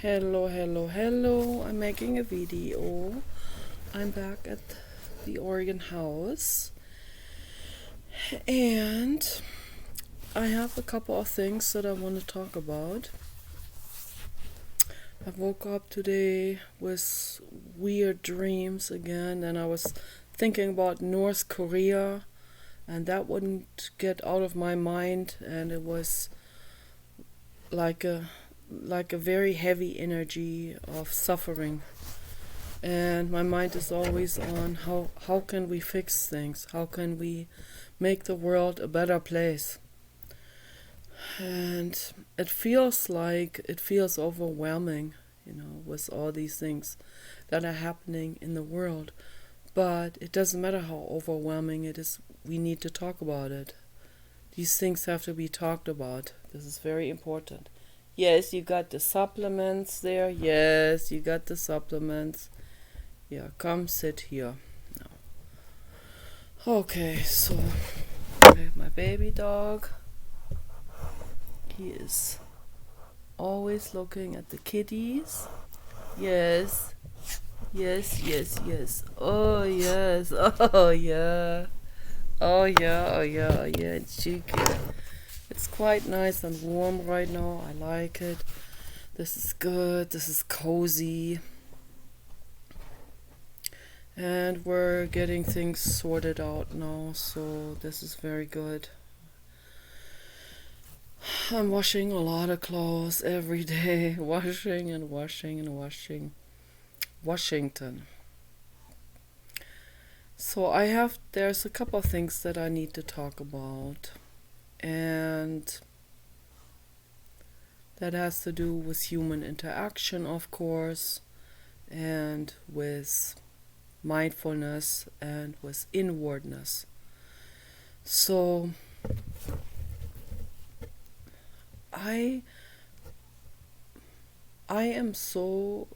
Hello. I'm making a video. I'm back at the Oregon house and I have a couple of things that I want to talk about. I woke up today with weird dreams again, and I was thinking about North Korea, and that wouldn't get out of my mind, and it was like a very heavy energy of suffering. And my mind is always on how can we fix things? How can we make the world a better place? And it feels overwhelming, with all these things that are happening in the world. But it doesn't matter how overwhelming it is, we need to talk about it. These things have to be talked about. This is very important. Yes, you got the supplements there. Yes, you got the supplements. Yeah, come sit here. No. Okay, so I have my baby dog. He is always looking at the kitties. Yes. Oh, yes. Oh, yeah. It's cheeky. It's quite nice and warm right now. I like it. This is good. This is cozy. And we're getting things sorted out now, so this is very good. I'm washing a lot of clothes every day. Washing. Washington. So there's a couple of things that I need to talk about. And that has to do with human interaction, of course, and with mindfulness and with inwardness. So I am so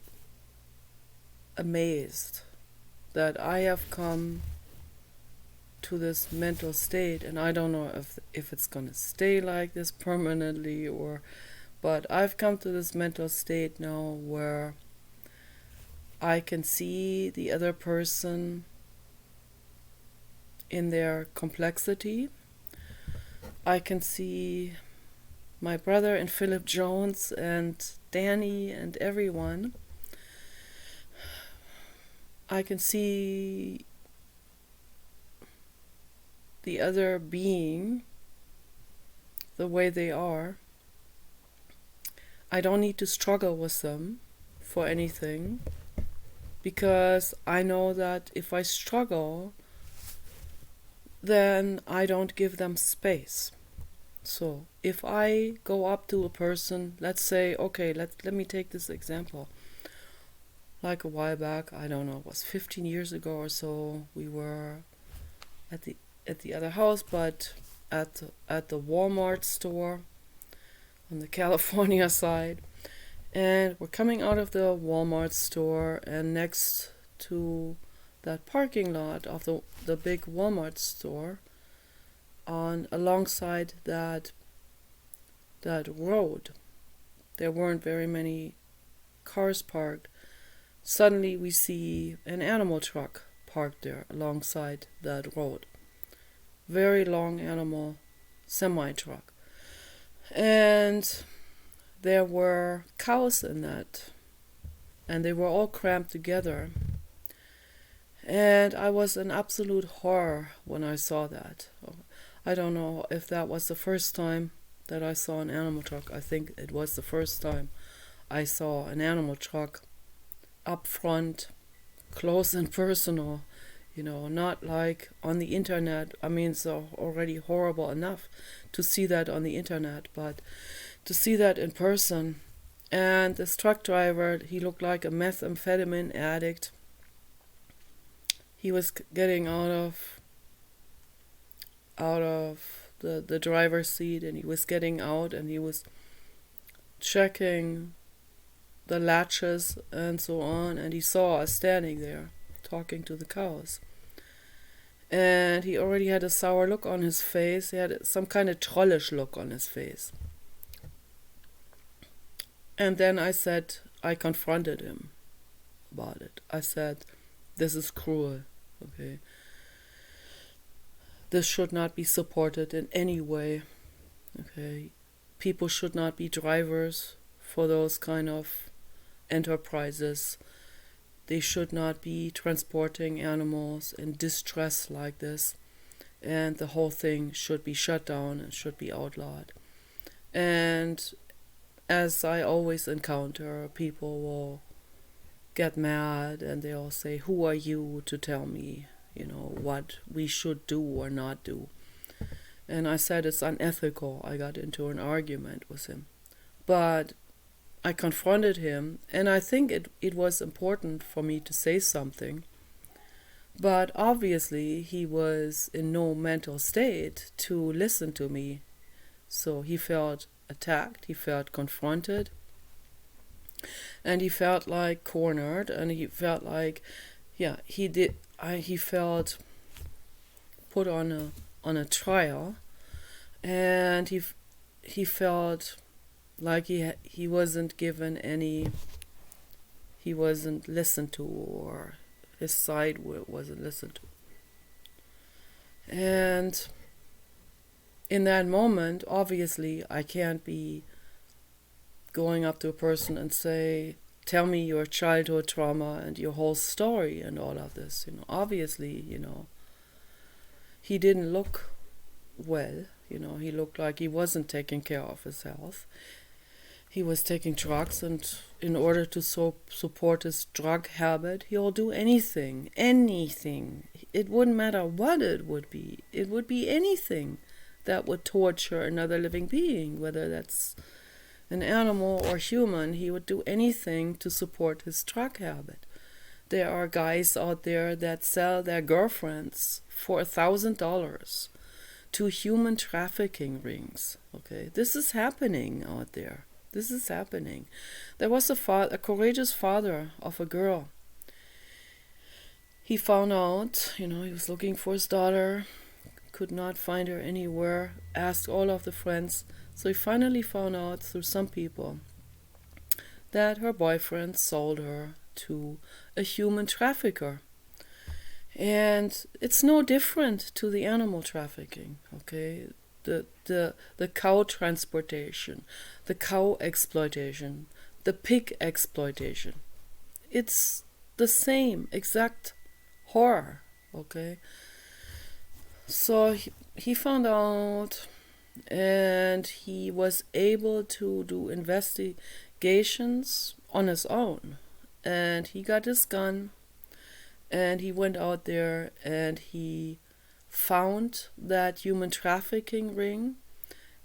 amazed that I have come to this mental state, and I don't know if it's gonna stay like this permanently, but I've come to this mental state now where I can see the other person in their complexity. I can see my brother and Philip Jones and Danny and everyone. I can see the other being the way they are. I don't need to struggle with them for anything, because I know that if I struggle, then I don't give them space. So if I go up to a person, let's say, okay, let me take this example. Like a while back, I don't know, it was 15 years ago or so, we were at the other house, but at the Walmart store on the California side. And we're coming out of the Walmart store, and next to that parking lot of the big Walmart store, alongside that road, there weren't very many cars parked. Suddenly we see an animal truck parked there alongside that road. Very long animal semi-truck. And there were cows in that, and they were all cramped together. And I was in absolute horror when I saw that. I don't know if that was the first time that I saw an animal truck. I think it was the first time I saw an animal truck up front, close and personal, not like on the internet. I mean, it's already horrible enough to see that on the internet, but to see that in person. And this truck driver, he looked like a methamphetamine addict. He was getting out of the driver's seat, and he was getting out, and he was checking the latches and so on, and he saw us standing there talking to the cows. And he already had a sour look on his face. He had some kind of trollish look on his face. And then I said, I confronted him about it. I said, this is cruel, okay? This should not be supported in any way, okay? People should not be drivers for those kind of enterprises. They should not be transporting animals in distress like this. And the whole thing should be shut down and should be outlawed. And as I always encounter, people will get mad and they'll say, who are you to tell me, what we should do or not do? And I said it's unethical. I got into an argument with him. But I confronted him, and I think it was important for me to say something. But obviously he was in no mental state to listen to me. So he felt attacked, he felt confronted, and he felt like cornered, and he felt like, he felt put on a trial, and he felt like he wasn't given any, he wasn't listened to, or his side wasn't listened to. And in that moment, obviously, I can't be going up to a person and say, tell me your childhood trauma and your whole story and all of this. Obviously, he didn't look well. He looked like he wasn't taking care of his health. He was taking drugs, and in order to support his drug habit, he'll do anything. It wouldn't matter what it would be. It would be anything that would torture another living being, whether that's an animal or human. He would do anything to support his drug habit. There are guys out there that sell their girlfriends for $1,000 to human trafficking rings. Okay, this is happening out there. This is happening. There was a courageous father of a girl. He found out, he was looking for his daughter, could not find her anywhere, asked all of the friends. So he finally found out through some people that her boyfriend sold her to a human trafficker. And it's no different to the animal trafficking, okay? The cow transportation, the cow exploitation, the pig exploitation. It's the same exact horror, okay? So he found out, and he was able to do investigations on his own. And he got his gun, and he went out there, and he found that human trafficking ring,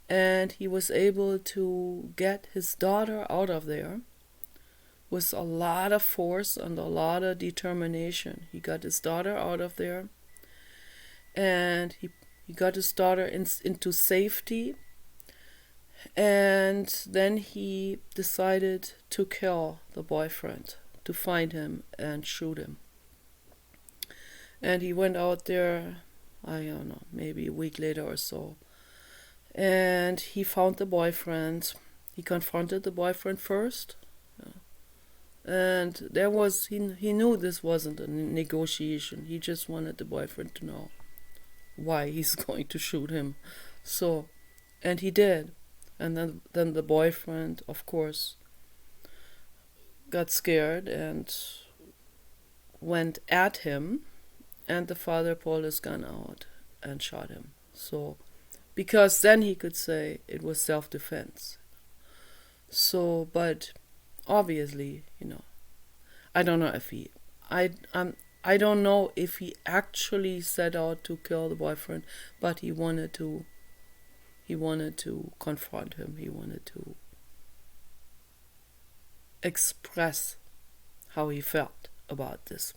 and he was able to get his daughter out of there with a lot of force and a lot of determination. He got his daughter out of there, and he got his daughter into safety, and then he decided to kill the boyfriend, to find him and shoot him. And he went out there, I don't know, maybe a week later or so, and he found the boyfriend. He confronted the boyfriend first, and he knew this wasn't a negotiation. He just wanted the boyfriend to know why he's going to shoot him. So, and he did. And then the boyfriend, of course, got scared and went at him, and the father pulled his gun out and shot him. So, because then he could say it was self-defense. So, but obviously, I don't know if I don't know if he actually set out to kill the boyfriend, but he wanted to confront him. He wanted to express how he felt about this.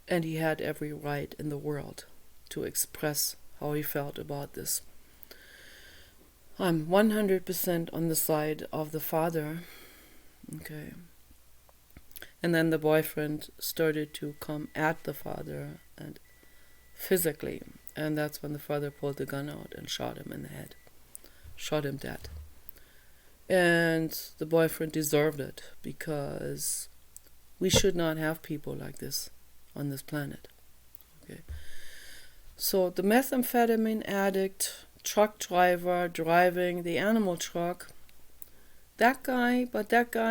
And he had every right in the world to express how he felt about this. I'm 100% on the side of the father. Okay. And then the boyfriend started to come at the father and physically. And that's when the father pulled the gun out and shot him in the head. Shot him dead. And the boyfriend deserved it, because we should not have people like this on this planet. Okay. So the methamphetamine addict, truck driver driving the animal truck, that guy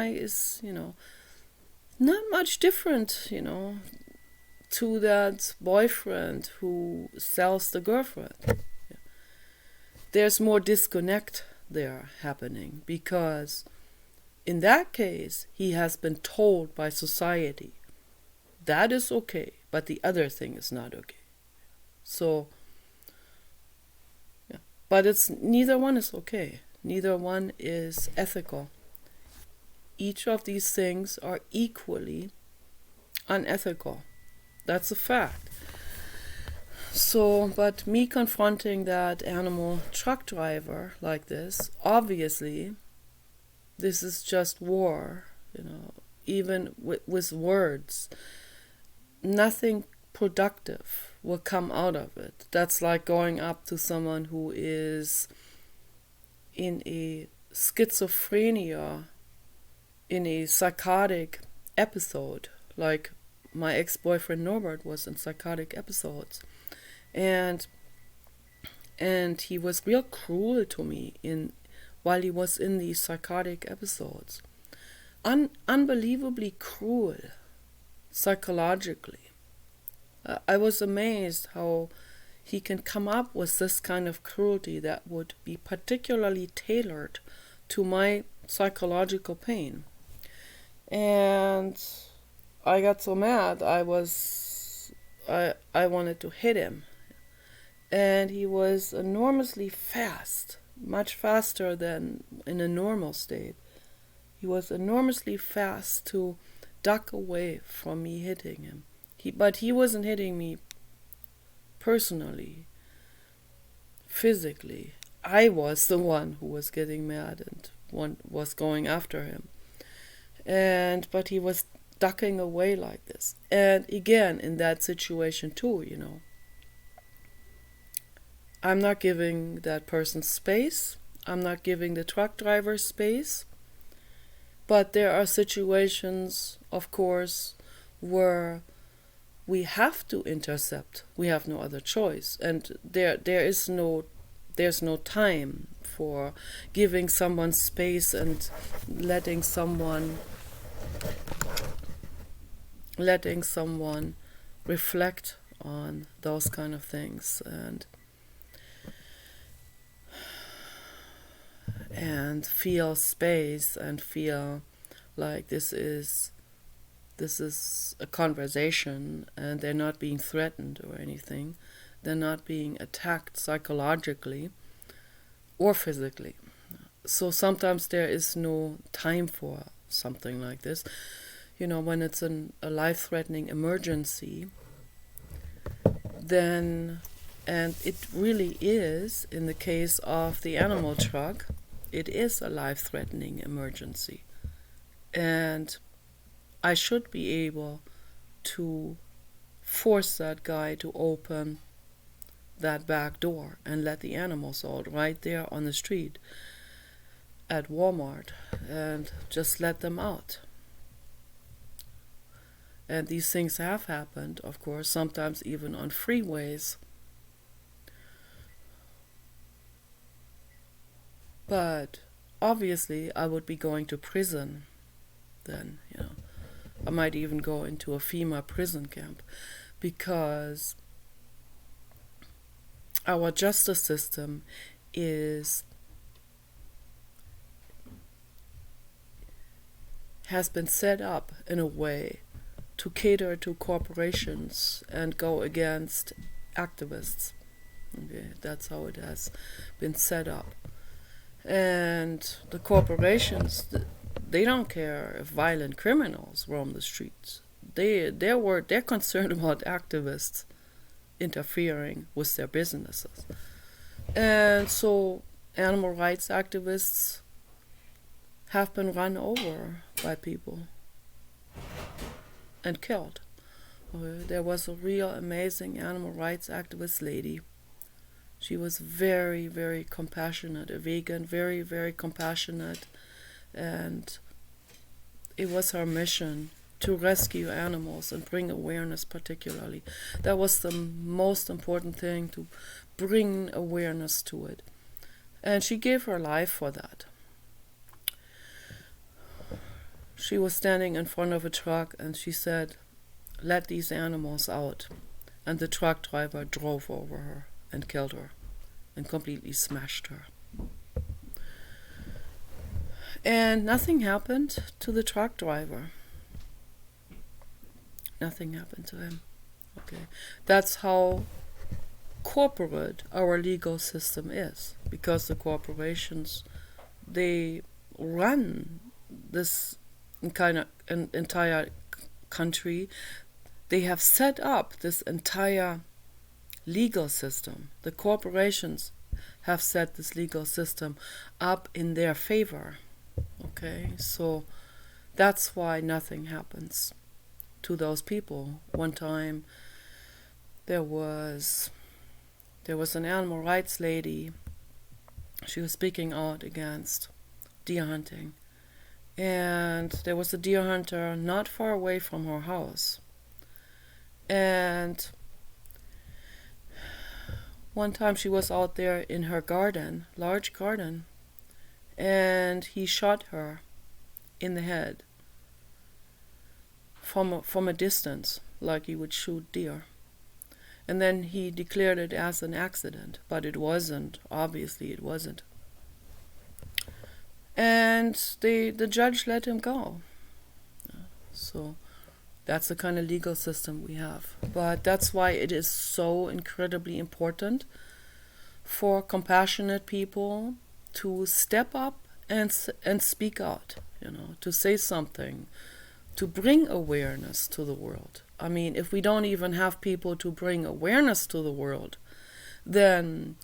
is, not much different, to that boyfriend who sells the girlfriend. Yeah. There's more disconnect there happening, because in that case he has been told by society that is okay, but the other thing is not okay. So, yeah. But it's neither one is okay. Neither one is ethical. Each of these things are equally unethical. That's a fact. So, but me confronting that animal truck driver like this, obviously, this is just war, even with words. Nothing productive will come out of it. That's like going up to someone who is in a schizophrenia, in a psychotic episode, like my ex-boyfriend Norbert was in psychotic episodes, and he was real cruel to me while he was in these psychotic episodes. Unbelievably cruel psychologically. I was amazed how he can come up with this kind of cruelty that would be particularly tailored to my psychological pain. And I got so mad, I wanted to hit him. And he was enormously fast, much faster than in a normal state. He was enormously fast to duck away from me hitting him. But he wasn't hitting me personally, physically. I was the one who was getting mad and was going after him. But he was ducking away like this. And again, in that situation too, I'm not giving that person space. I'm not giving the truck driver space. But there are situations, of course, where we have to intercept. We have no other choice, and there's no time for giving someone space and letting someone reflect on those kind of things and feel space and feel like this is a conversation, and they're not being threatened or anything. They're not being attacked psychologically or physically. So sometimes there is no time for something like this. When it's a life-threatening emergency, then, and it really is, in the case of the animal truck, it is a life-threatening emergency. And I should be able to force that guy to open that back door and let the animals out right there on the street at Walmart and just let them out. And these things have happened, of course, sometimes even on freeways. But obviously I would be going to prison then, I might even go into a FEMA prison camp, because our justice system has been set up in a way to cater to corporations and go against activists. Okay, that's how it has been set up. And the corporations, they don't care if violent criminals roam the streets. They're concerned about activists interfering with their businesses. And so animal rights activists have been run over by people and killed. There was a real amazing animal rights activist lady. She was very, very compassionate, a vegan, very, very compassionate and it was her mission to rescue animals and bring awareness particularly. That was the most important thing, to bring awareness to it. And she gave her life for that. She was standing in front of a truck and she said, "Let these animals out." And the truck driver drove over her and killed her and completely smashed her. And nothing happened to the truck driver. Nothing happened to him. Okay, that's how corporate our legal system is, because the corporations, they run this kind of an entire country. They have set up this entire legal system. The corporations have set this legal system up in their favor. Okay, so that's why nothing happens to those people. One time there was an animal rights lady. She was speaking out against deer hunting, and there was a deer hunter not far away from her house. And one time she was out there in her garden, large garden, and he shot her in the head from a distance, like you would shoot deer. And then he declared it as an accident, but it wasn't. Obviously it wasn't. And the judge let him go. So that's the kind of legal system we have. But that's why it is so incredibly important for compassionate people to step up and speak out, to say something, to bring awareness to the world. I mean, if we don't even have people to bring awareness to the world, then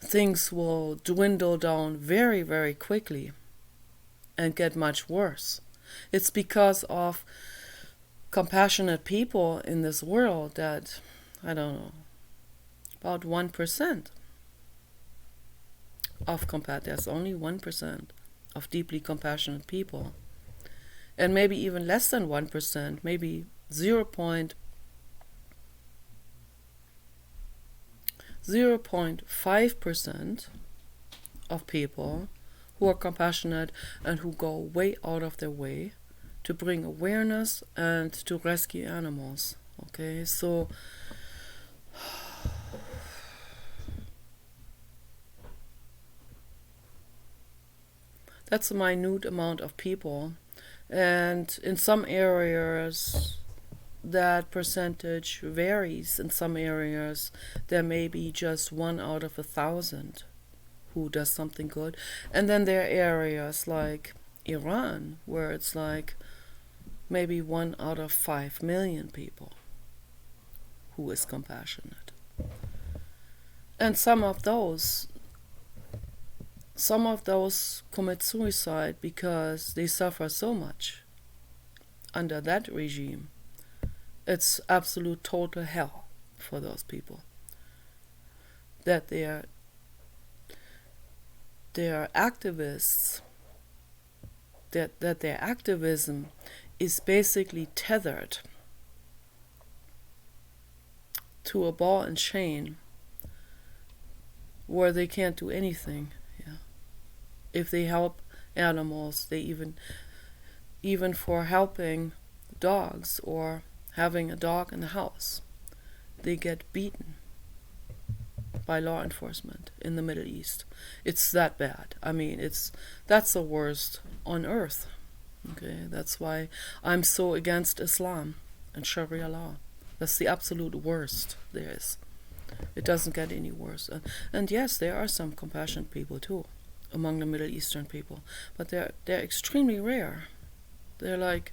things will dwindle down very, very quickly and get much worse. It's because of compassionate people in this world that, I don't know, about 1% of there's only 1% of deeply compassionate people. And maybe even less than 1%, maybe 0.5% of people who are compassionate and who go way out of their way to bring awareness and to rescue animals. Okay, so that's a minute amount of people. And in some areas, that percentage varies. In some areas, there may be just 1 out of 1,000 who does something good. And then there are areas like Iran, where it's like maybe 1 out of 5 million people who is compassionate. And some of those commit suicide because they suffer so much under that regime. It's absolute total hell for those people. That they are activists, that their activism is basically tethered to a ball and chain where they can't do anything. If they help animals, they even for helping dogs or having a dog in the house, they get beaten by law enforcement in the Middle East. It's that bad. I mean, that's the worst on earth. Okay, that's why I'm so against Islam and Sharia law. That's the absolute worst there is. It doesn't get any worse. And yes, there are some compassionate people too among the Middle Eastern people, but they're extremely rare. They're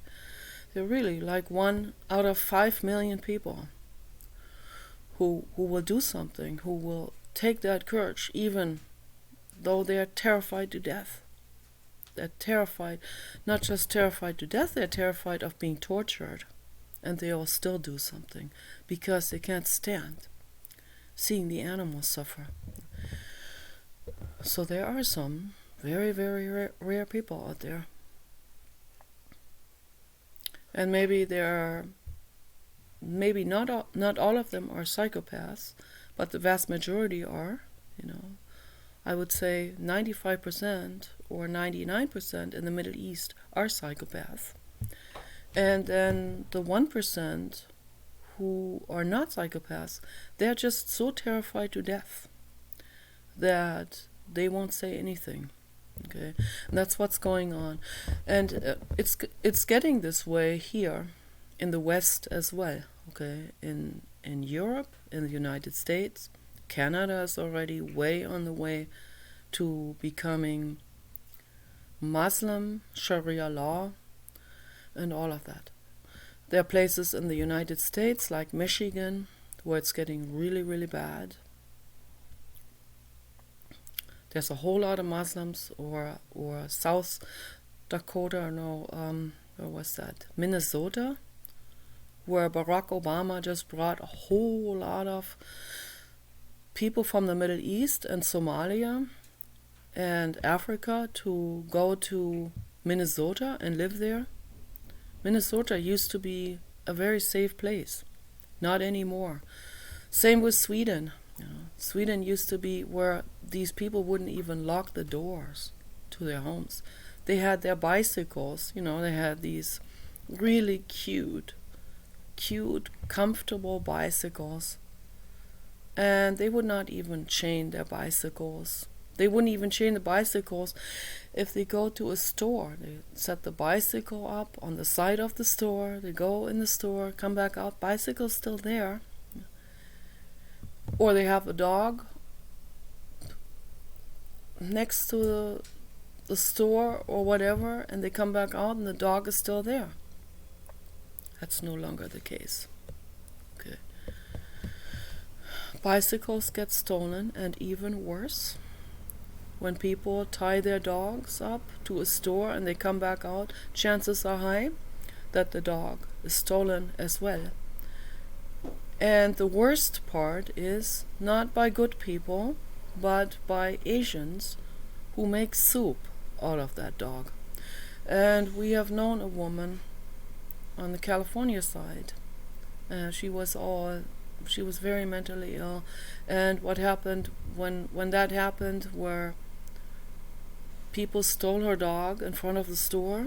really like 1 out of 5 million people who will do something, who will take that courage, even though they're terrified to death. They're terrified, not just terrified to death, they're terrified of being tortured, and they will still do something because they can't stand seeing the animals suffer. So there are some very, very rare people out there And maybe not all of them are psychopaths, but the vast majority are. I would say 95% or 99% in the Middle East are psychopaths. And then the 1% who are not psychopaths, they're just so terrified to death that they won't say anything. Okay, and that's what's going on, and it's getting this way here in the West as well. Okay, in Europe, in the United States, Canada is already way on the way to becoming Muslim Sharia law and all of that. There are places in the United States like Michigan where it's getting really, really bad. There's a whole lot of Muslims, or South Dakota, where was that? Minnesota, where Barack Obama just brought a whole lot of people from the Middle East and Somalia and Africa to go to Minnesota and live there. Minnesota used to be a very safe place. Not anymore. Same with Sweden. Sweden used to be where these people wouldn't even lock the doors to their homes. They had their bicycles, they had these really cute, comfortable bicycles. And they would not even chain their bicycles. They wouldn't even chain the bicycles if they go to a store. They set the bicycle up on the side of the store. They go in the store, come back out, bicycle's still there. Or they have a dog next to the store or whatever, and they come back out and the dog is still there. That's no longer the case. Okay. Bicycles get stolen, and even worse, when people tie their dogs up to a store and they come back out, chances are high that the dog is stolen as well. And the worst part is not by good people, but by Asians who make soup out of that dog. And we have known a woman on the California side. She was very mentally ill. And what happened when that happened, where people stole her dog in front of the store,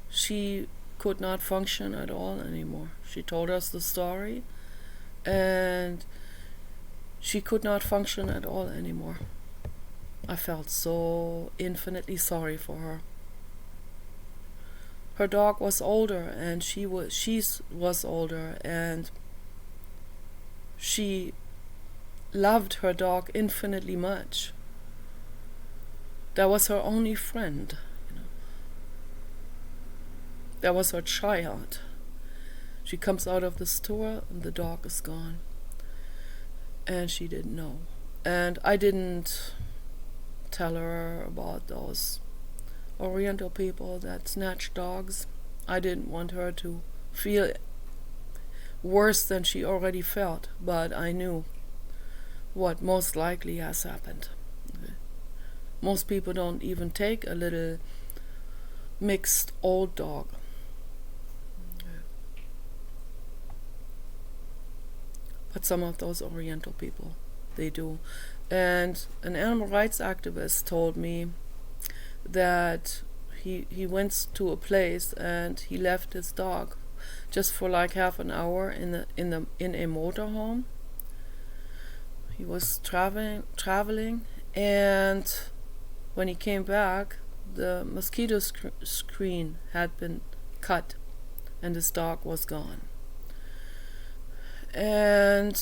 she could not function at all anymore. She told us the story, and she could not function at all anymore. I felt so infinitely sorry for her. Her dog was older, and she was older, and she loved her dog infinitely much. That was her only friend. That was her child. She comes out of the store and the dog is gone. And she didn't know. And I didn't tell her about those Oriental people that snatch dogs. I didn't want her to feel worse than she already felt, but I knew what most likely has happened. Most people don't even take a little mixed old dog. But some of those Oriental people, they do. And an animal rights activist told me that he went to a place and he left his dog just for like half an hour in a motorhome. He was traveling, and when he came back, the mosquito screen had been cut, and his dog was gone. And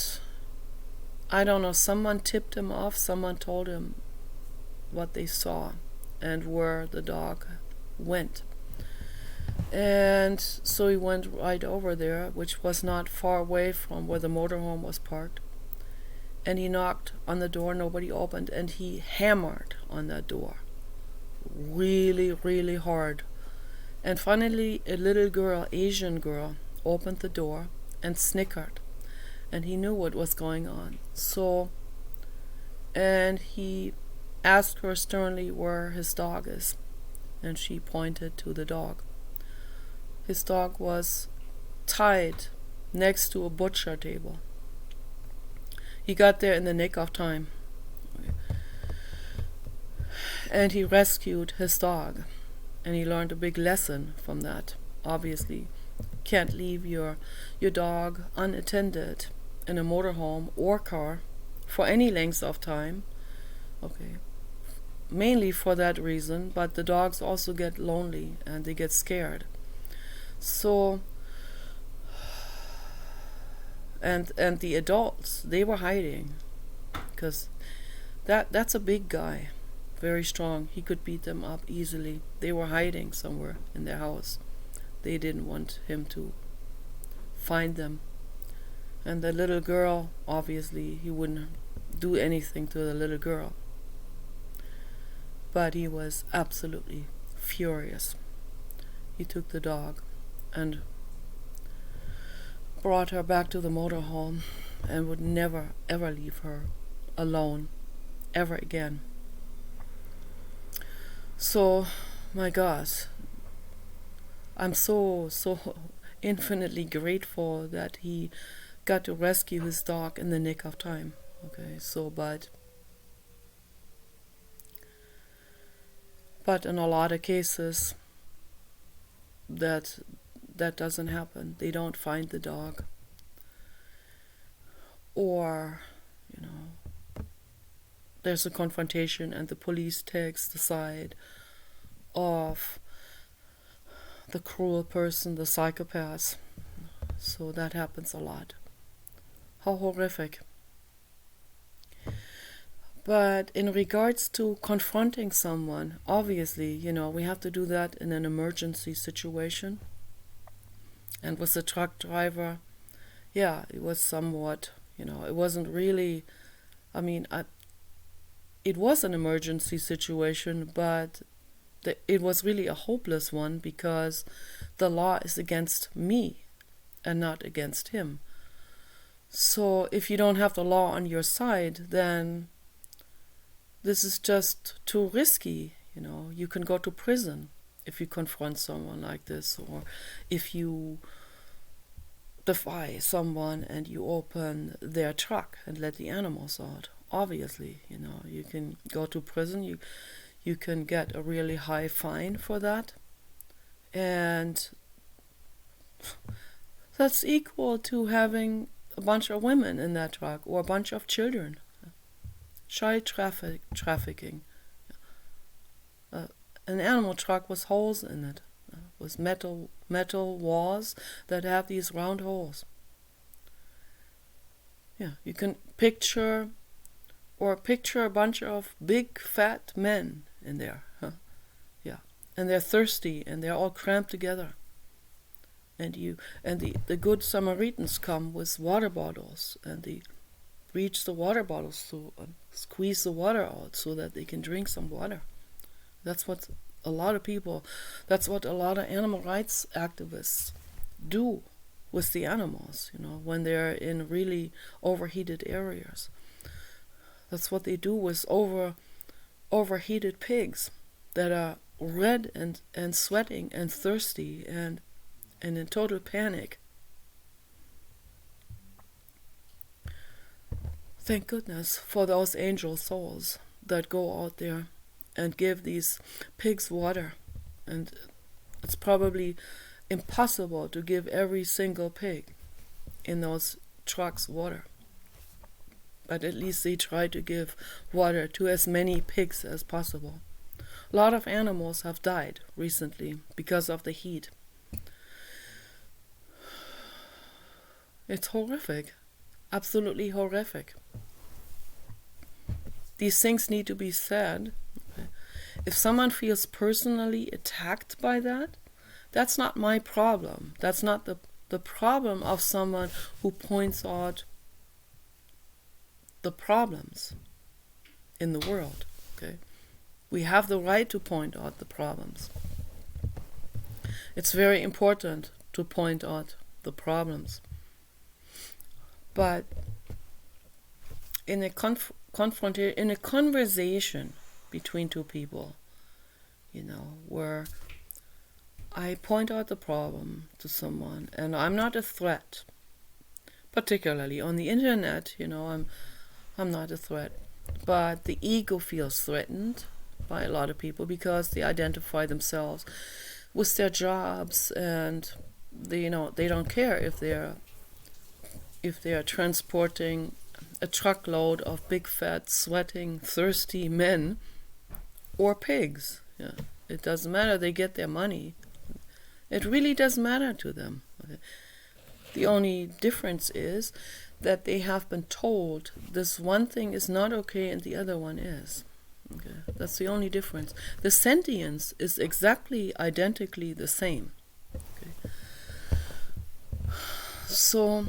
I don't know, someone tipped him off, someone told him what they saw and where the dog went. And so he went right over there, which was not far away from where the motorhome was parked. And he knocked on the door, nobody opened, and he hammered on that door. Really, really hard. And finally, a little girl, Asian girl, opened the door and snickered. And he knew what was going on. And he asked her sternly where his dog is. And she pointed to the dog. His dog was tied next to a butcher table. He got there in the nick of time. And he rescued his dog. And he learned a big lesson from that. Obviously, can't leave your dog unattended in a motorhome or car for any length of time. Okay. Mainly for that reason, but the dogs also get lonely and they get scared. So and the adults, they were hiding because that's a big guy, very strong. He could beat them up easily. They were hiding somewhere in their house. They didn't want him to find them. And the little girl, obviously, he wouldn't do anything to the little girl. But he was absolutely furious. He took the dog and brought her back to the motorhome and would never ever leave her alone ever again. So, my gosh, I'm so infinitely grateful that he got to rescue his dog in the nick of time. Okay, so but in a lot of cases that doesn't happen. They don't find the dog. Or, there's a confrontation and the police takes the side of the cruel person, the psychopath. So that happens a lot. How horrific. But in regards to confronting someone, obviously, we have to do that in an emergency situation. And with the truck driver, it was somewhat, it wasn't really, it was an emergency situation, but it was really a hopeless one because the law is against me and not against him. So if you don't have the law on your side, then this is just too risky. You can go to prison if you confront someone like this, or if you defy someone and you open their truck and let the animals out. Obviously, you can go to prison. You can get a really high fine for that, and that's equal to having a bunch of women in that truck or a bunch of children. Child trafficking. An animal truck with holes in it, with metal walls that have these round holes. You can picture a bunch of big fat men in there. And they're thirsty and they're all cramped together. And the good Samaritans come with water bottles and they reach the water bottles through and squeeze the water out so that they can drink some water. That's what a lot of animal rights activists do with the animals, when they're in really overheated areas. That's what they do with overheated pigs that are red and sweating and thirsty and in total panic. Thank goodness for those angel souls that go out there and give these pigs water. And it's probably impossible to give every single pig in those trucks water. But at least they try to give water to as many pigs as possible. A lot of animals have died recently because of the heat. It's horrific. Absolutely horrific. These things need to be said. If someone feels personally attacked by that, that's not my problem. That's not the problem of someone who points out the problems in the world. Okay? We have the right to point out the problems. It's very important to point out the problems. But in a conversation between two people, where I point out the problem to someone, and I'm not a threat. Particularly on the internet, I'm not a threat. But the ego feels threatened by a lot of people because they identify themselves with their jobs, and they don't care if they're transporting a truckload of big fat sweating thirsty men or pigs. Yeah, it doesn't matter. They get their money. It really doesn't matter to them. Okay. The only difference is that they have been told this one thing is not okay and the other one is. Okay. That's the only difference. The sentience is exactly identically the same. Okay. So,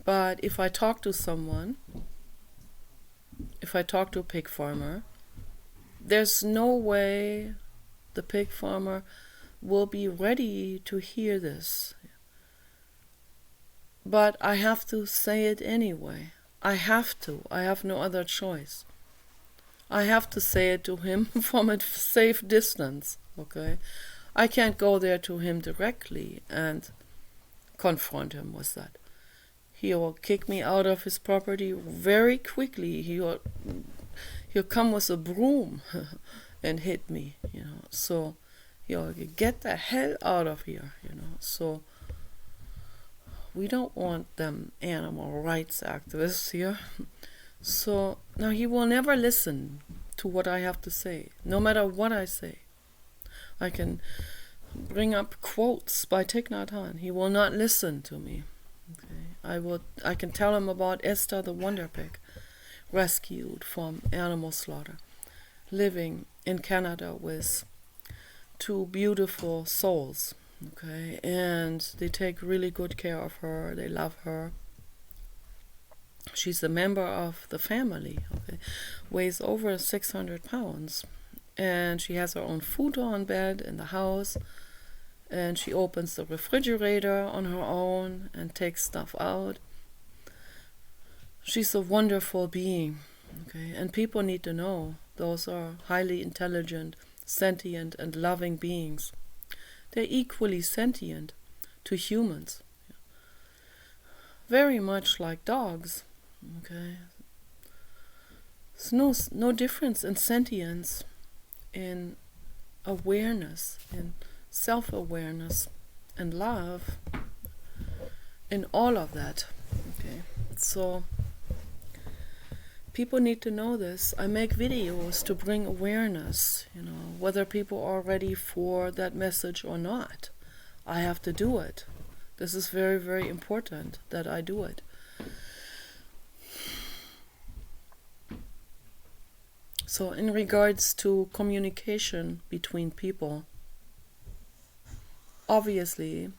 but if I talk to someone, if I talk to a pig farmer, there's no way the pig farmer will be ready to hear this. But I have to say it anyway. I have to. I have no other choice. I have to say it to him from a safe distance, okay? I can't go there to him directly and confront him with that. He will kick me out of his property very quickly. He'll come with a broom and hit me, So he'll get the hell out of here, So we don't want them animal rights activists here. So now he will never listen to what I have to say, no matter what I say. I can bring up quotes by Thich Nhat Hanh. He will not listen to me. Okay. I can tell him about Esther the Wonder Pig, rescued from animal slaughter, living in Canada with two beautiful souls. Okay, and they take really good care of her. They love her. She's a member of the family. Okay, weighs over 600 pounds, and she has her own futon bed in the house. And she opens the refrigerator on her own and takes stuff out. She's a wonderful being. Okay, and people need to know those are highly intelligent, sentient, and loving beings. They're equally sentient to humans. Very much like dogs. Okay. There's no difference in sentience, in awareness, in self-awareness, and love, in all of that. Okay. So people need to know this. I make videos to bring awareness, whether people are ready for that message or not. I have to do it. This is very, very important that I do it. So in regards to communication between people, obviously,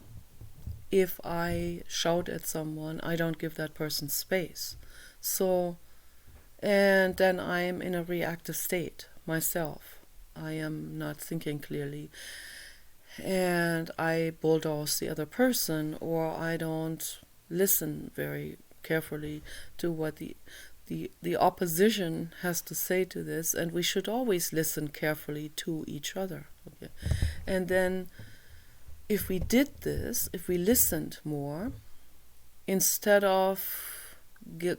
if I shout at someone, I don't give that person space. And then I am in a reactive state myself. I am not thinking clearly. And I bulldoze the other person, or I don't listen very carefully to what the opposition has to say to this. And we should always listen carefully to each other. Okay? And then if we did this, if we listened more, instead of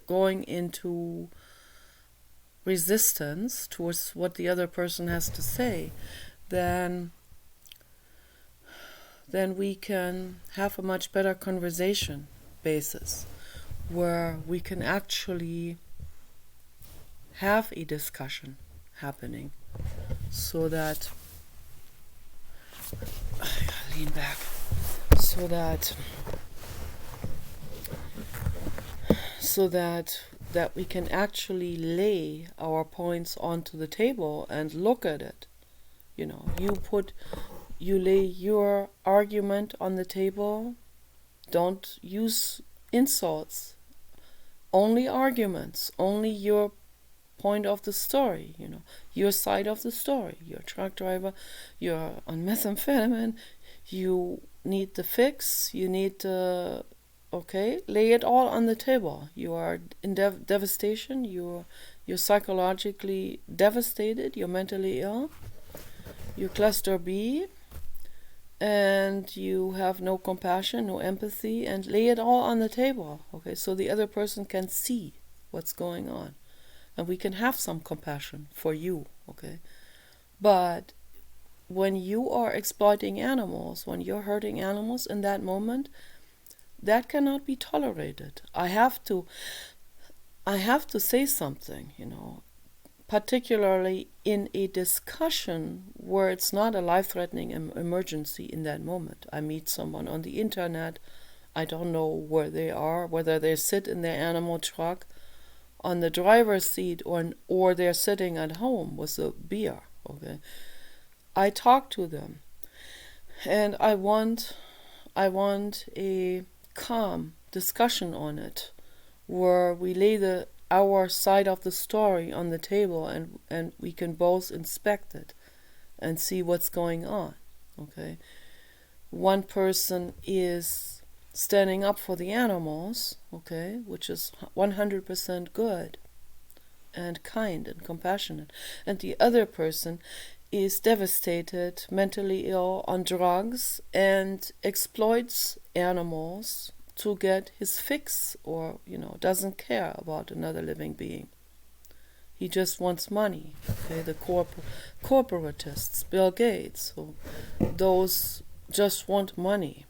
going into resistance towards what the other person has to say, then we can have a much better conversation basis where we can actually have a discussion happening, so that I gotta lean back, so that we can actually lay our points onto the table and look at it. You lay your argument on the table. Don't use insults. Only arguments. Only your point of the story. Your side of the story. You're a truck driver. You're on methamphetamine. You need the fix. You need the... Okay, lay it all on the table. You are in devastation. You're psychologically devastated. You're mentally ill. You're cluster B. and you have no compassion, no empathy, and lay it all on the table, okay, so the other person can see what's going on, and we can have some compassion for you, okay. But when you are exploiting animals, when you're hurting animals in that moment, that cannot be tolerated. I have to say something, particularly in a discussion where it's not a life-threatening emergency in that moment. I meet someone on the internet, I don't know where they are, whether they sit in their animal truck on the driver's seat or they're sitting at home with a beer, okay. I talk to them, and I want a calm discussion on it, where we lay our side of the story on the table, and we can both inspect it and see what's going on, okay. One person is standing up for the animals, okay, which is 100% good and kind and compassionate, and the other person is devastated, mentally ill, on drugs, and exploits animals to get his fix, or doesn't care about another living being. He just wants money, okay. The corporatists, Bill Gates, those just want money,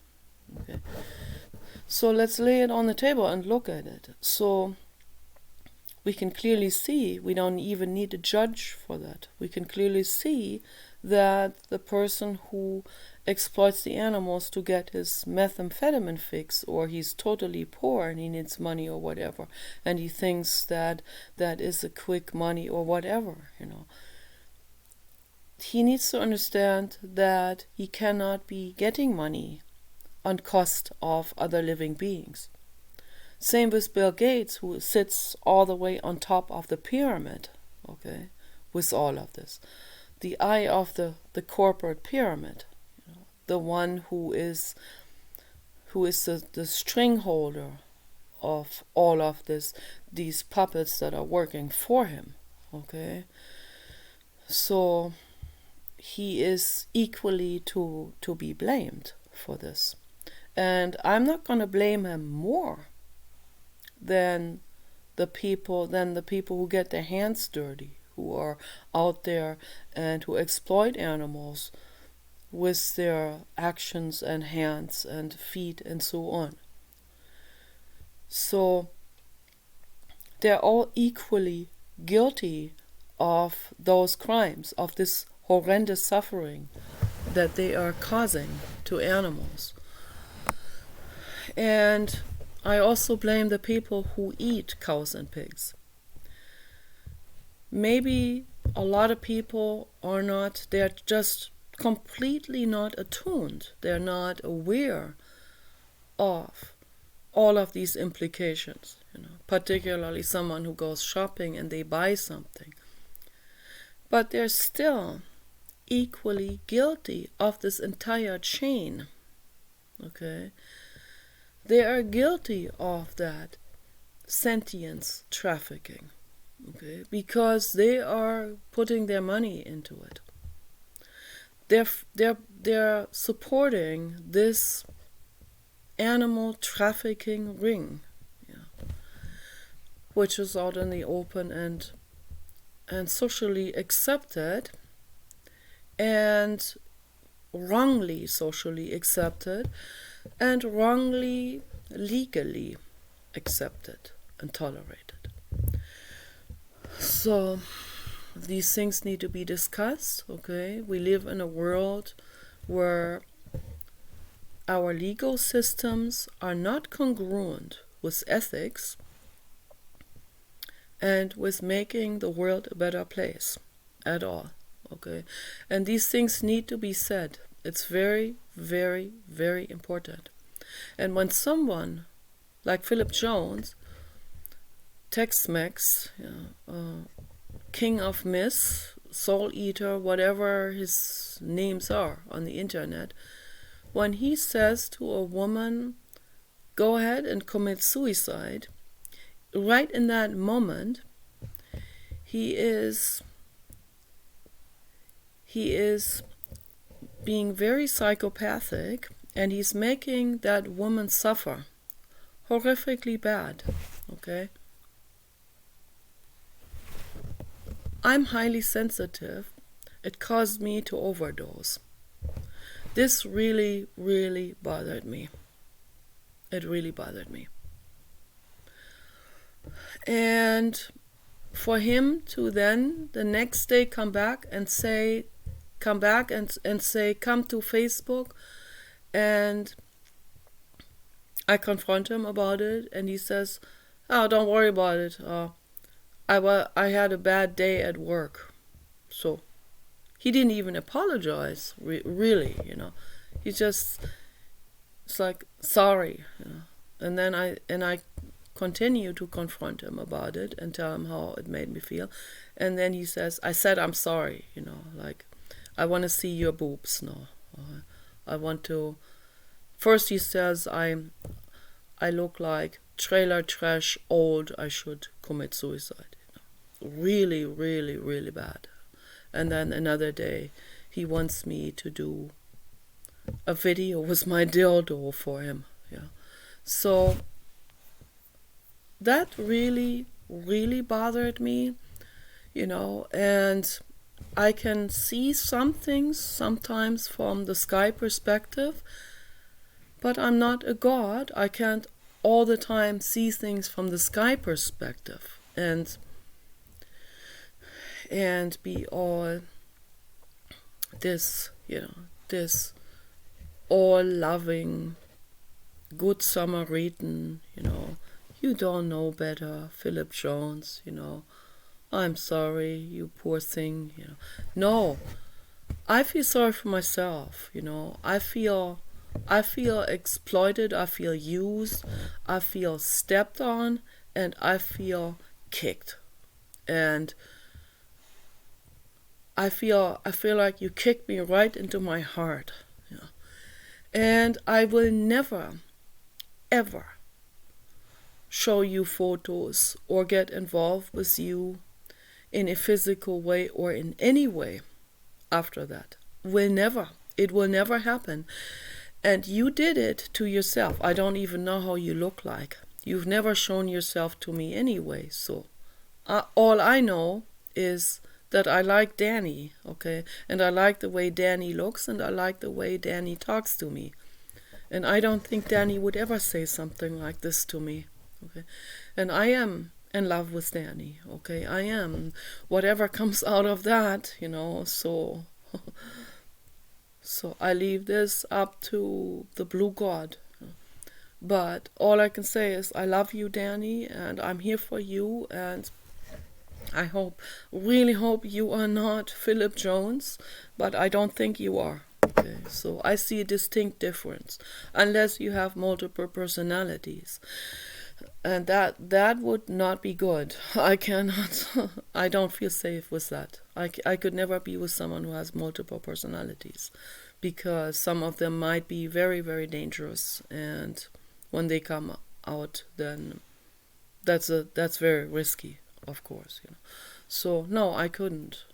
okay. So let's lay it on the table and look at it. So we can clearly see, we don't even need a judge for that. We can clearly see that the person who exploits the animals to get his methamphetamine fix, or he's totally poor and he needs money or whatever, and he thinks that is a quick money or whatever, He needs to understand that he cannot be getting money on cost of other living beings. Same with Bill Gates, who sits all the way on top of the pyramid, okay, with all of this. The eye of the corporate pyramid, the one who is the string holder of all of these puppets that are working for him, okay. So he is equally to be blamed for this. And I'm not going to blame him more than the people who get their hands dirty, who are out there and who exploit animals with their actions and hands and feet and so on. So they're all equally guilty of those crimes, of this horrendous suffering that they are causing to animals. And I also blame the people who eat cows and pigs. Maybe a lot of people they're just completely not attuned. They're not aware of all of these implications, particularly someone who goes shopping and they buy something. But they're still equally guilty of this entire chain, okay? They are guilty of that sentience trafficking, okay, because they are putting their money into it. They're supporting this animal trafficking ring, which is out in the open and socially accepted, and wrongly socially accepted, and wrongly legally accepted and tolerated. So these things need to be discussed, okay? We live in a world where our legal systems are not congruent with ethics and with making the world a better place at all, okay? And these things need to be said. It's very, very, very important. And when someone like Philip Jones, Tex-Mex, King of Myths, Soul Eater, whatever his names are on the internet, when he says to a woman, go ahead and commit suicide, right in that moment, he is being very psychopathic, and he's making that woman suffer horrifically bad. Okay? I'm highly sensitive. It caused me to overdose. This really, really bothered me. It really bothered me. And for him to then the next day come back and say, come to Facebook, and I confront him about it, and he says, "Oh, don't worry about it. I had a bad day at work." So he didn't even apologize, really, you know. He just, it's like, sorry, you know. And then I continue to confront him about it and tell him how it made me feel. And then he says, I said I'm sorry, you know, like, I want to see your boobs now. I want to. First he says I look like trailer trash old. I should commit suicide. You know? Really, really, really bad. And then another day he wants me to do a video with my dildo for him. Yeah. So that really, really bothered me, you know, and I can see some things sometimes from the sky perspective, but I'm not a god. I can't all the time see things from the sky perspective and be all this, you know, this all loving, good Samaritan, you know, you don't know better, Philip Jones, you know, I'm sorry, you poor thing, you know. No, I feel sorry for myself, you know. I feel exploited, I feel used, I feel stepped on, and I feel kicked. And I feel like you kicked me right into my heart, you know. And I will never, ever show you photos or get involved with you in a physical way or in any way after that. It will never happen. And you did it to yourself. I don't even know how you look like. You've never shown yourself to me anyway. So all I know is that I like Danny, okay? And I like the way Danny looks, and I like the way Danny talks to me. And I don't think Danny would ever say something like this to me, okay? And I am in love with Danny, okay? I am. Whatever comes out of that, you know, so I leave this up to the blue god. But all I can say is I love you, Danny, and I'm here for you, and I really hope you are not Philip Jones, but I don't think you are. Okay, so I see a distinct difference, unless you have multiple personalities. And that would not be good. I cannot, I don't feel safe with that. I could never be with someone who has multiple personalities, because some of them might be very, very dangerous, and when they come out, then that's very risky, of course, you know. So no, I couldn't.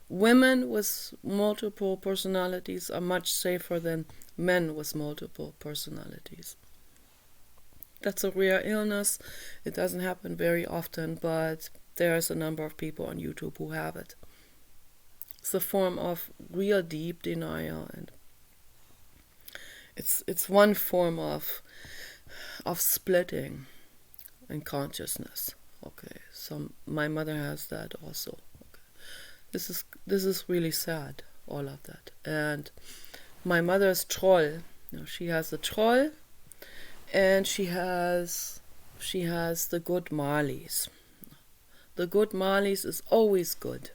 Women with multiple personalities are much safer than men with multiple personalities. That's a rare illness. It doesn't happen very often, but there's a number of people on YouTube who have it. It's a form of real deep denial, and it's one form of splitting in consciousness. Okay, so my mother has that also. Okay. This is really sad, all of that. And my mother's troll, you know, she has a troll, and she has the good Marlies. The good Marlies is always good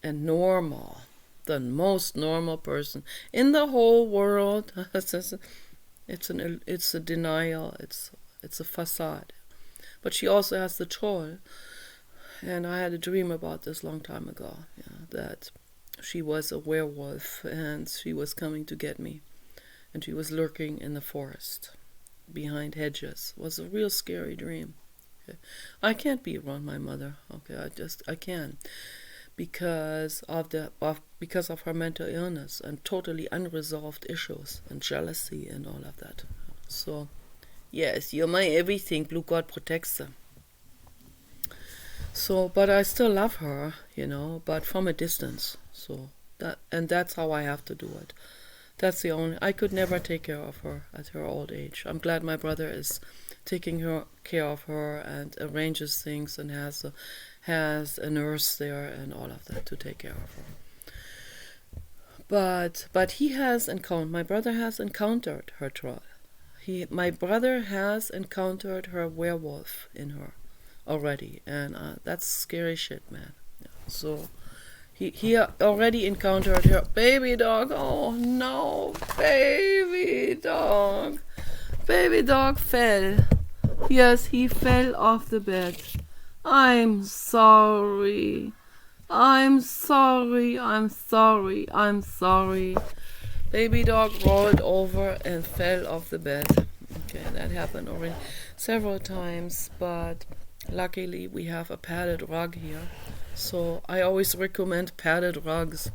and normal, the most normal person in the whole world. It's a denial. It's a facade. But she also has the troll, and I had a dream about this long time ago. Yeah, that she was a werewolf and she was coming to get me, and she was lurking in the forest behind hedges. It was a real scary dream. Okay. I can't be around my mother. Okay, I can't. because of her mental illness and totally unresolved issues and jealousy and all of that. So yes, you're my everything. Blue God protects them. So, but I still love her, but from a distance. So that's how I have to do it. That's the only. I could never take care of her at her old age. I'm glad my brother is taking care of her and arranges things and has a nurse there and all of that to take care of her. But he has encountered. My brother has encountered her troll. My brother has encountered her werewolf in her already, and that's scary shit, man. Yeah. So he already encountered her baby dog. Oh no, baby dog fell. Yes, he fell off the bed. I'm sorry. Baby dog rolled over and fell off the bed. Okay, that happened already several times, but luckily we have a padded rug here. So I always recommend padded rugs.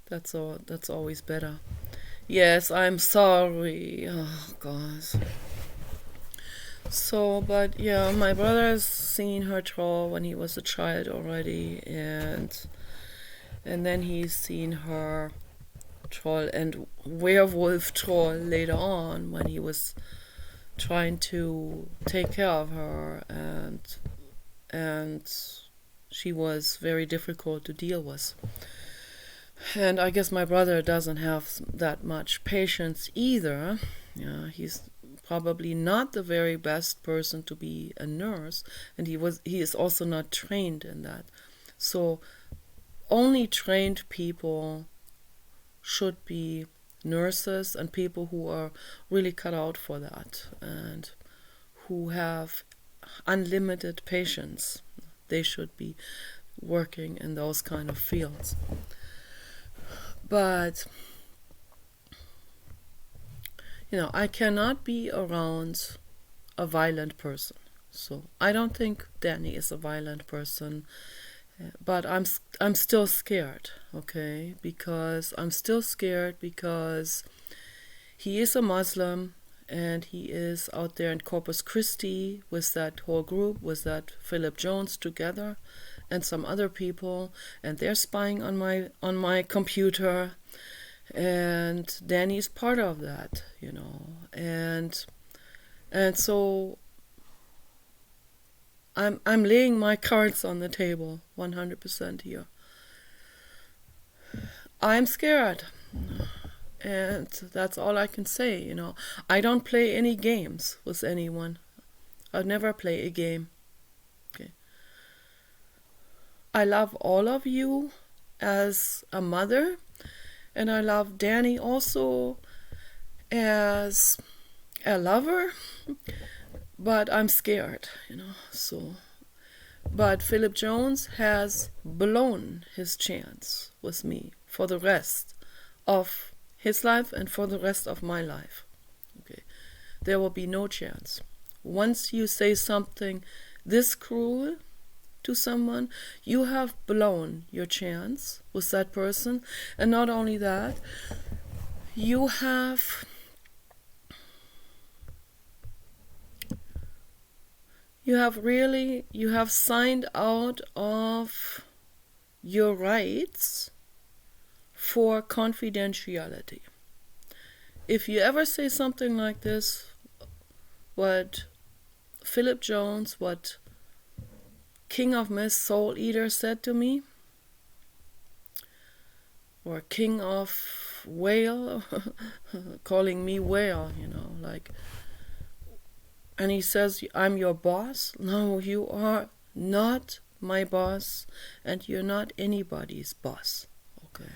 That's always better. Yes, I'm sorry. Oh gosh. So, but yeah, my brother has seen her troll when he was a child already, and then he's seen her troll and werewolf troll later on when he was trying to take care of her, and she was very difficult to deal with. And I guess my brother doesn't have that much patience either. Yeah, he's probably not the very best person to be a nurse, and he is also not trained in that. So only trained people should be nurses and people who are really cut out for that and who have unlimited patience. They should be working in those kind of fields. But I cannot be around a violent person. So I don't think Danny is a violent person, but I'm still scared, okay? Because I'm still scared because he is a Muslim and he is out there in Corpus Christi with that whole group, with that Philip Jones together and some other people, and they're spying on my computer. And Danny's part of that, and so I'm laying my cards on the table 100% here. I'm scared, and that's all I can say. I don't play any games with anyone. I'd never play a game. Okay. I love all of you as a mother. And I love Danny also as a lover, but I'm scared, so. But Philip Jones has blown his chance with me for the rest of his life and for the rest of my life. Okay, there will be no chance. Once you say something this cruel to someone, you have blown your chance with that person. And not only that, you have signed out of your rights for confidentiality. If you ever say something like this, what Philip Jones, what King of Myth Soul Eater said to me, or King of Whale, calling me whale, and he says, I'm your boss. No, you are not my boss, and you're not anybody's boss. Okay.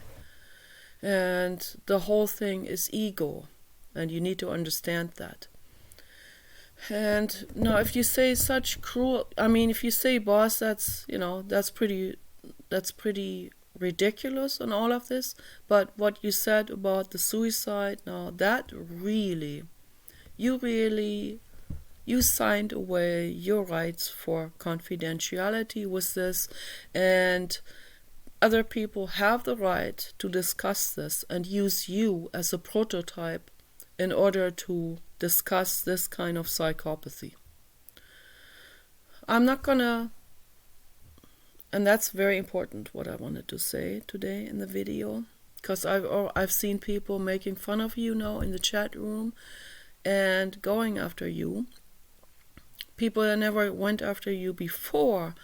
And the whole thing is ego, and you need to understand that. And no, if you say such cruel, if you say boss, that's pretty ridiculous and all of this. But what you said about the suicide, now that really, you signed away your rights for confidentiality with this, and other people have the right to discuss this and use you as a prototype in order to discuss this kind of psychopathy. I'm not gonna, and that's very important what I wanted to say today in the video, because I've seen people making fun of you now in the chat room and going after you. People that never went after you before,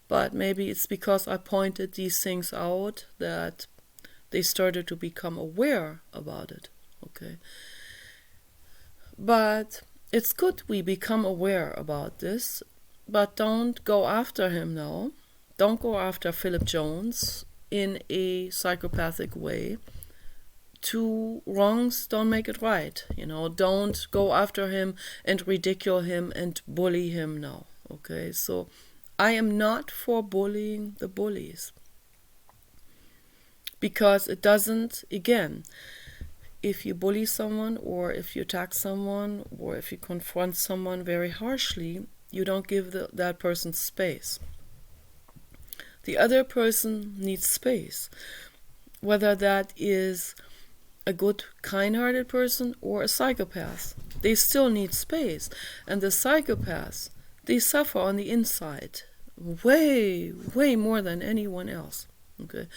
but maybe it's because I pointed these things out that they started to become aware about it. Okay. But it's good we become aware about this, but don't go after him now. Don't go after Philip Jones in a psychopathic way. Two wrongs don't make it right. Don't go after him and ridicule him and bully him now. Okay, so I am not for bullying the bullies. Because it doesn't, again, if you bully someone or if you attack someone or if you confront someone very harshly, you don't give that person space. The other person needs space. Whether that is a good, kind-hearted person or a psychopath, they still need space. And the psychopaths, they suffer on the inside way, way more than anyone else. Okay.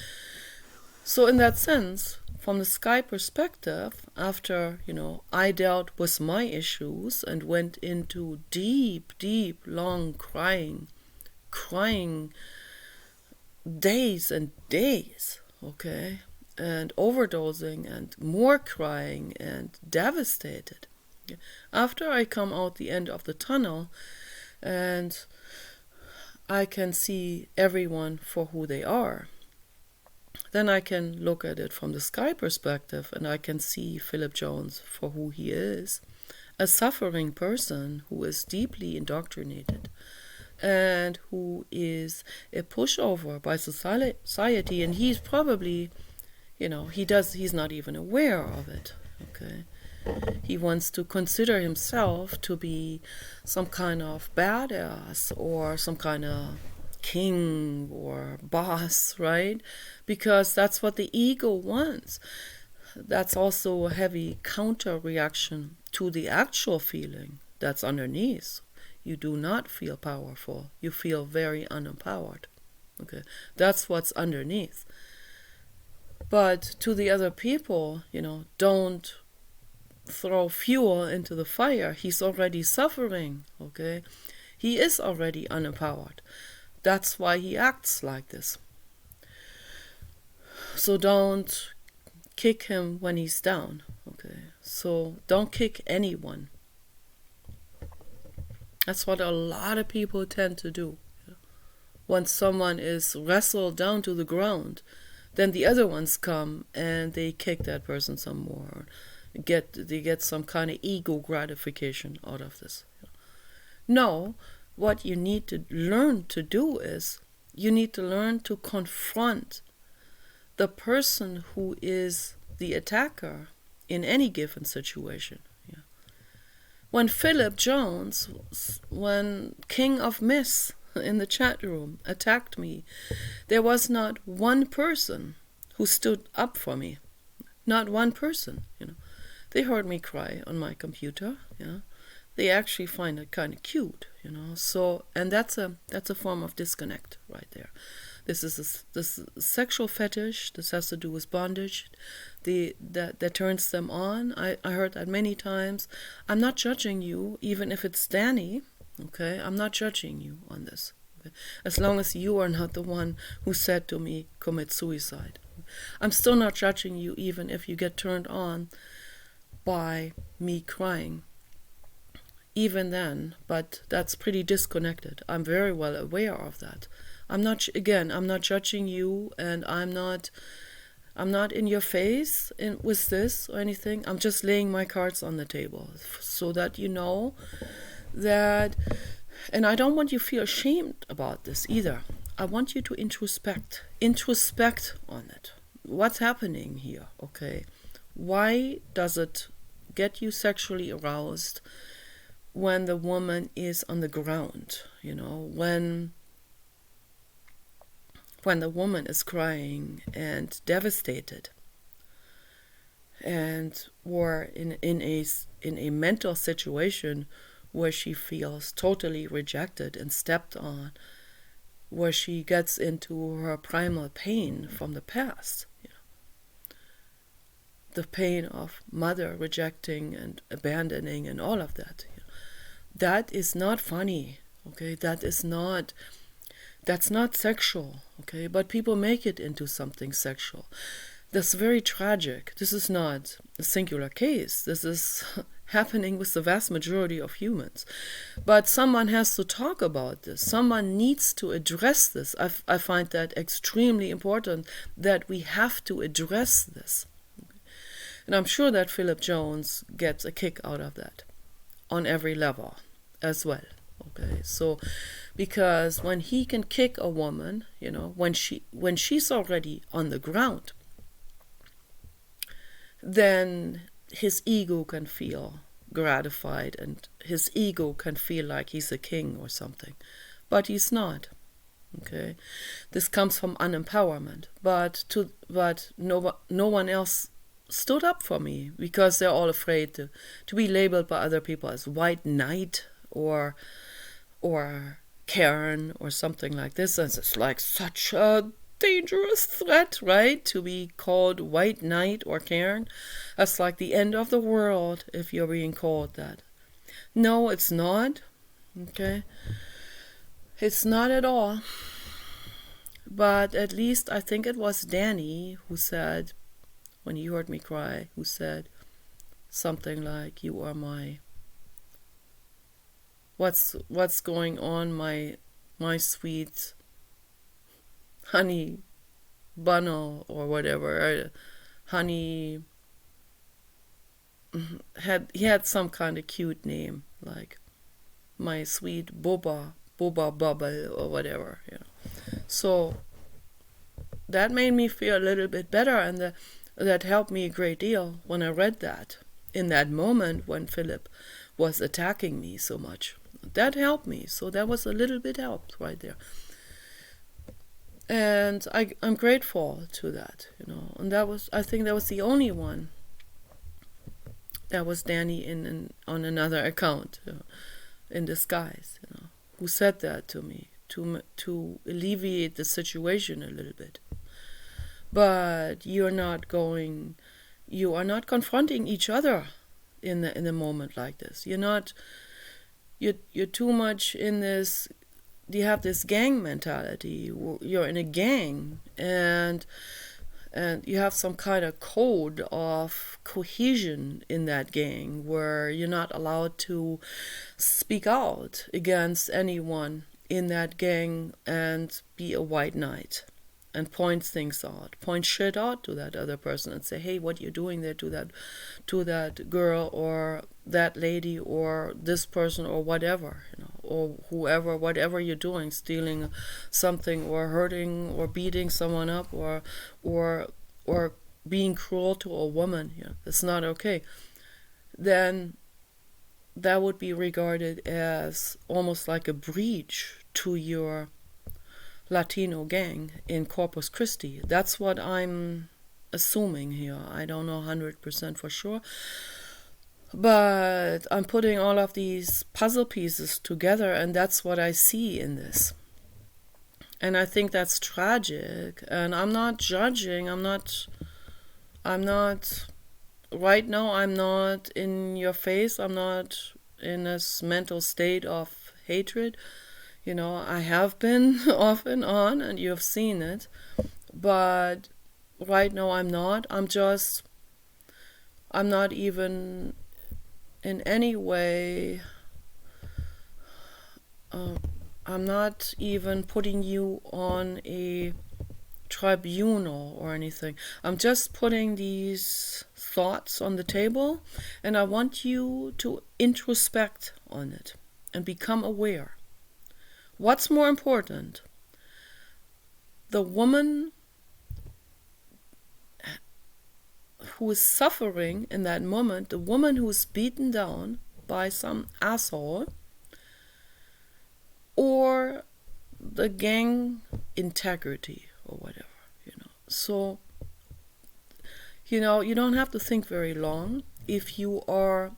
So in that sense, from the Sky perspective, after, I dealt with my issues and went into deep, deep, long crying days and days, okay, and overdosing and more crying and devastated. After I come out the end of the tunnel and I can see everyone for who they are, then I can look at it from the Sky perspective and I can see Philip Jones for who he is, a suffering person who is deeply indoctrinated and who is a pushover by society, and he's probably, he's not even aware of it, okay? He wants to consider himself to be some kind of badass or some kind of king or boss, right? Because that's what the ego wants. That's also a heavy counter reaction to the actual feeling that's underneath. You do not feel powerful. You feel very unempowered. Okay, that's what's underneath. But to the other people, don't throw fuel into the fire. He's already suffering. Okay, he is already unempowered. That's why he acts like this. So don't kick him when he's down. Okay, so don't kick anyone. That's what a lot of people tend to do. Once someone is wrestled down to the ground, then the other ones come and they kick that person some more. They get some kind of ego gratification out of this. No, what you need to learn to do is you need to learn to confront the person who is the attacker in any given situation. When Philip Jones, when King of Myths in the chat room attacked me, there was not one person who stood up for me. Not one person, They heard me cry on my computer, They actually find it kind of cute, So, and that's a form of disconnect right there. This is this sexual fetish. This has to do with bondage. That turns them on. I heard that many times. I'm not judging you, even if it's Danny. Okay, I'm not judging you on this. Okay? As long as you are not the one who said to me, commit suicide. I'm still not judging you, even if you get turned on by me crying. Even then, but that's pretty disconnected. I'm very well aware of that. I'm not judging you, and I'm not in your face with this or anything. I'm just laying my cards on the table so that you know that, and I don't want you to feel ashamed about this either. I want you to introspect on it. What's happening here, okay? Why does it get you sexually aroused when the woman is on the ground, when the woman is crying and devastated, and or in a mental situation where she feels totally rejected and stepped on, where she gets into her primal pain from the past, the pain of mother rejecting and abandoning and all of that. That is not funny, okay? That's not sexual, okay? But people make it into something sexual. That's very tragic. This is not a singular case. This is happening with the vast majority of humans. But someone has to talk about this. Someone needs to address this. I find that extremely important, that we have to address this. And I'm sure that Philip Jones gets a kick out of that on every level as well. Okay, so because when he can kick a woman, when she's already on the ground, then his ego can feel gratified and his ego can feel like he's a king or something. But he's not. Okay, this comes from unempowerment. But no one else stood up for me, because they're all afraid to be labeled by other people as white knight or Karen or something like this. And it's like such a dangerous threat, right? To be called white knight or Karen. That's like the end of the world if you're being called that. No, it's not. Okay? It's not at all. But at least I think it was Danny who said, when he heard me cry, who said something like, "You are my, what's going on, my sweet honey bunno," or whatever. Honey, he had some kind of cute name, like my sweet boba bubble or whatever. So that made me feel a little bit better, and that helped me a great deal when I read that in that moment when Philip was attacking me so much. That helped me. So that was a little bit helped right there. And I'm grateful to that, And I think that was the only one. That was Danny on another account, in disguise, who said that to me to alleviate the situation a little bit. But you are not confronting each other in a moment like this. You're too much in this. You have this gang mentality. You're in a gang, and you have some kind of code of cohesion in that gang where you're not allowed to speak out against anyone in that gang and be a white knight and point things out, point shit out to that other person and say, "Hey, what are you doing there to that girl or that lady or this person or whatever, or whoever, whatever you're doing, stealing something or hurting or beating someone up or being cruel to a woman, it's not okay." Then that would be regarded as almost like a breach to your Latino gang in Corpus Christi. That's what I'm assuming here. I don't know 100% for sure. But I'm putting all of these puzzle pieces together, and that's what I see in this. And I think that's tragic. And I'm not judging. I'm not right now, I'm not in your face. I'm not in this mental state of hatred. I have been off and on, and you have seen it. But right now I'm not. I'm not even in any way, I'm not even putting you on a tribunal or anything. I'm just putting these thoughts on the table, and I want you to introspect on it and become aware. What's more important? The woman who is suffering in that moment, the woman who is beaten down by some asshole, or the gang integrity, or whatever, So, you don't have to think very long if you are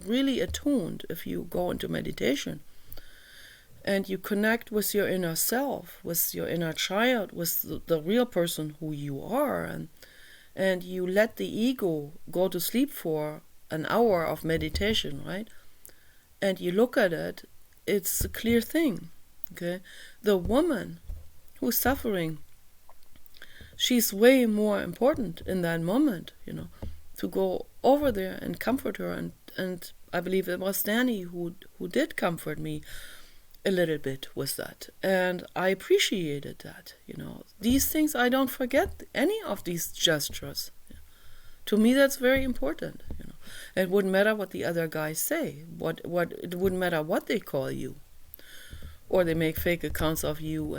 really attuned, if you go into meditation and you connect with your inner self, with your inner child, with the real person who you are, and you let the ego go to sleep for an hour of meditation, right? And you look at it, it's a clear thing, okay? The woman who's suffering, she's way more important in that moment, to go over there and comfort her. And I believe it was Danny who did comfort me a little bit with that. And I appreciated that, These things, I don't forget any of these gestures. To me, that's very important, It wouldn't matter what the other guys say. It wouldn't matter what they call you. Or they make fake accounts of you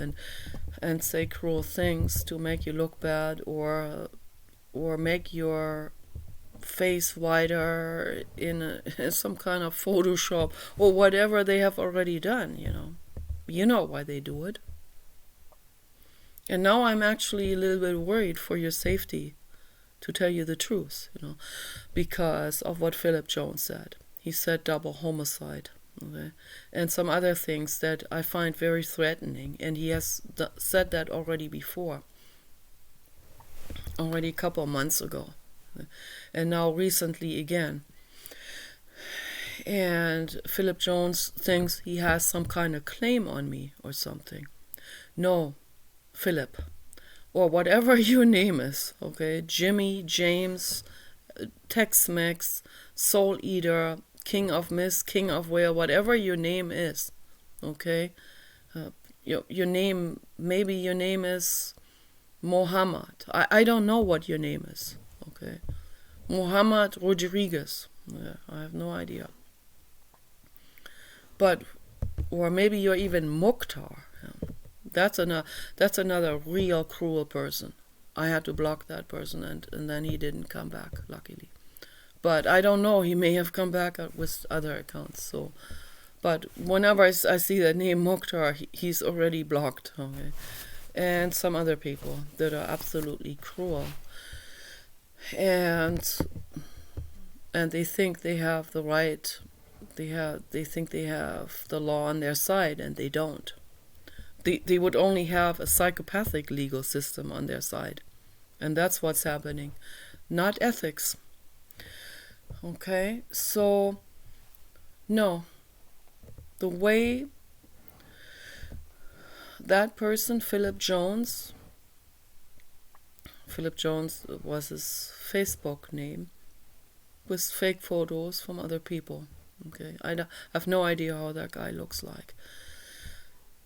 and say cruel things to make you look bad, or make your face wider in some kind of Photoshop, or whatever they have already done, You know why they do it. And now I'm actually a little bit worried for your safety, to tell you the truth, because of what Philip Jones said. He said double homicide. Okay. And some other things that I find very threatening, and he has said that already before, already a couple of months ago, and now recently again. And Philip Jones thinks he has some kind of claim on me or something. No, Philip, or whatever your name is, okay, Jimmy, James, Tex-Mex, Soul Eater, King of Mist, King of Whale, whatever your name is, okay? Your name, maybe your name is Mohammed. I don't know what your name is, okay? Mohammed Rodriguez. Yeah, I have no idea. But, or maybe you're even Mukhtar. That's another real cruel person. I had to block that person, and then he didn't come back, luckily. But I don't know, he may have come back with other accounts. So, but whenever I see the name Mukhtar, he's already blocked. Okay? And some other people that are absolutely cruel. And they think they have the right, they think they have the law on their side, and they don't. They would only have a psychopathic legal system on their side. And that's what's happening. Not ethics. Okay, so, no. The way that person, Philip Jones was his Facebook name, with fake photos from other people. Okay, I have no idea how that guy looks like.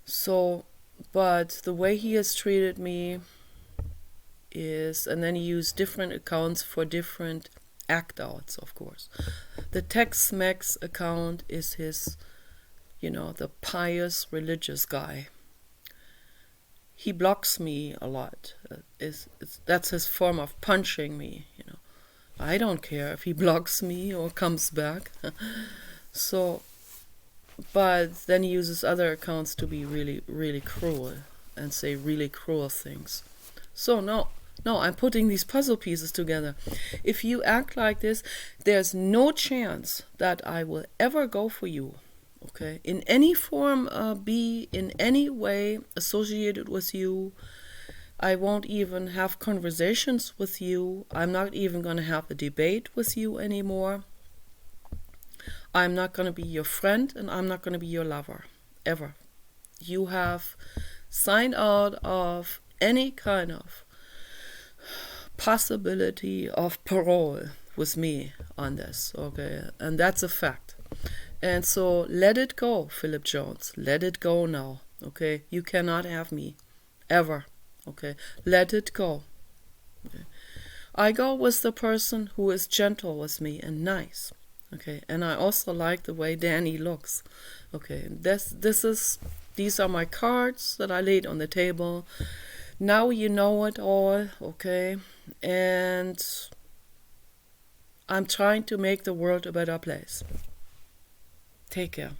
So, but the way he has treated me is, and then he used different accounts for different act-outs, of course. The Tex-Mex account is his, the pious religious guy. He blocks me a lot. That's his form of punching me, I don't care if he blocks me or comes back. So, but then he uses other accounts to be really, really cruel and say really cruel things. So no, I'm putting these puzzle pieces together. If you act like this, there's no chance that I will ever go for you, okay? In any form, be in any way associated with you. I won't even have conversations with you. I'm not even going to have a debate with you anymore. I'm not going to be your friend, and I'm not going to be your lover, ever. You have signed out of any kind of possibility of parole with me on this, okay? And that's a fact. And so let it go, Philip Jones. Let it go now, okay? You cannot have me, ever, okay? Let it go. Okay? I go with the person who is gentle with me and nice, okay? And I also like the way Danny looks, okay? These are my cards that I laid on the table. Now you know it all, okay? And I'm trying to make the world a better place. Take care.